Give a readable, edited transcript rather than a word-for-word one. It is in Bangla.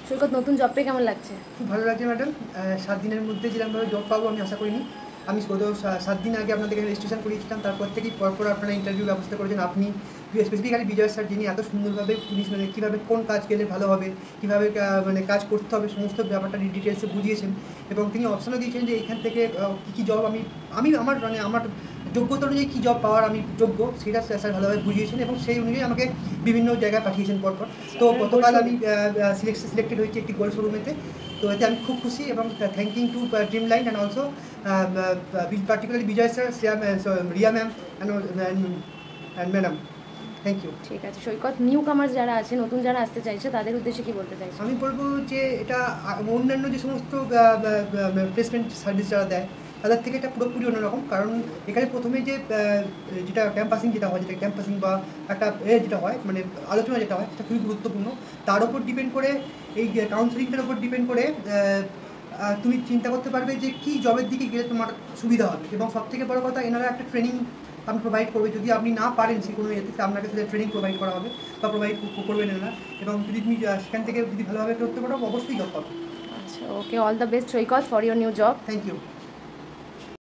সৈকত, নতুন জব পেয়ে কেমন লাগছে? খুব ভালো লাগছে ম্যাডাম। 7 দিনের মধ্যে যেরকমভাবে জব পাবো আমি আশা করিনি। আমি গত 7 দিন আগে আপনাদের এখানে রেজিস্ট্রেশন করিয়েছিলাম, তারপর থেকেই পরপর আপনারা ইন্টারভিউ ব্যবস্থা করেছেন। আপনি স্পেসিফিক্যালি বিজয় স্যার, যিনি এত সুন্দরভাবে পুলিশ মানে কীভাবে কোন কাজ গেলে ভালো হবে, কীভাবে মানে কাজ করতে হবে, সমস্ত ব্যাপারটা ডিটেলসে বুঝিয়েছেন। এবং তিনি অপশনও দিয়েছেন যে এখান থেকে কী কী জব আমি আমি আমার মানে আমার যোগ্যতা অনুযায়ী কী জব পাওয়ার আমি যোগ্য, সেটা স্যার ভালোভাবে বুঝিয়েছেন এবং সেই অনুযায়ী আমাকে বিভিন্ন জায়গায় পাঠিয়েছেন পরপর। তো গতকাল আমি সিলেক্টেড হয়েছি একটি গোল্ড শোরুমেতে। তো এতে আমি খুব খুশি এবং thanking to dream line and also particularly Vijay sir, Riya ma'am and madam. Thank you. ঠিক আছে সৈকত, নিউ কামার যারা আছে, নতুন যারা আসতে চাইছে, তাদের উদ্দেশ্যে কি বলতে চাইছো? আমি বলবো যে এটা অন্যান্য যে সমস্ত প্লেসমেন্ট সার্ভিস যারা দেয় তাদের থেকে এটা পুরোপুরি অন্যরকম। কারণ এখানে প্রথমে যে যেটা ক্যাম্পাসিং যেটা হয়, যেটা ক্যাম্পাসিং বা একটা যেটা হয় মানে আলোচনা যেটা হয়, সেটা খুবই গুরুত্বপূর্ণ। তার উপর ডিপেন্ড করে এই কাউন্সিলিংটার উপর ডিপেন্ড করে তুমি চিন্তা করতে পারবে যে কী জবের দিকে গেলে তোমার সুবিধা হবে। এবং সবথেকে বড় কথা, এনারা একটা ট্রেনিং আপনি প্রোভাইড করবে। যদি আপনি না পারেন সে কোনো ইয়েতে, আপনাকে সেটা ট্রেনিং প্রোভাইড করা হবে বা প্রোভাইড করবেন এনারা। এবং যদি তুমি সেখান থেকে যদি ভালোভাবে করতে পারো, অবশ্যই জব পাবে। আচ্ছা, okay, all the best Saikat for your new job. Thank you.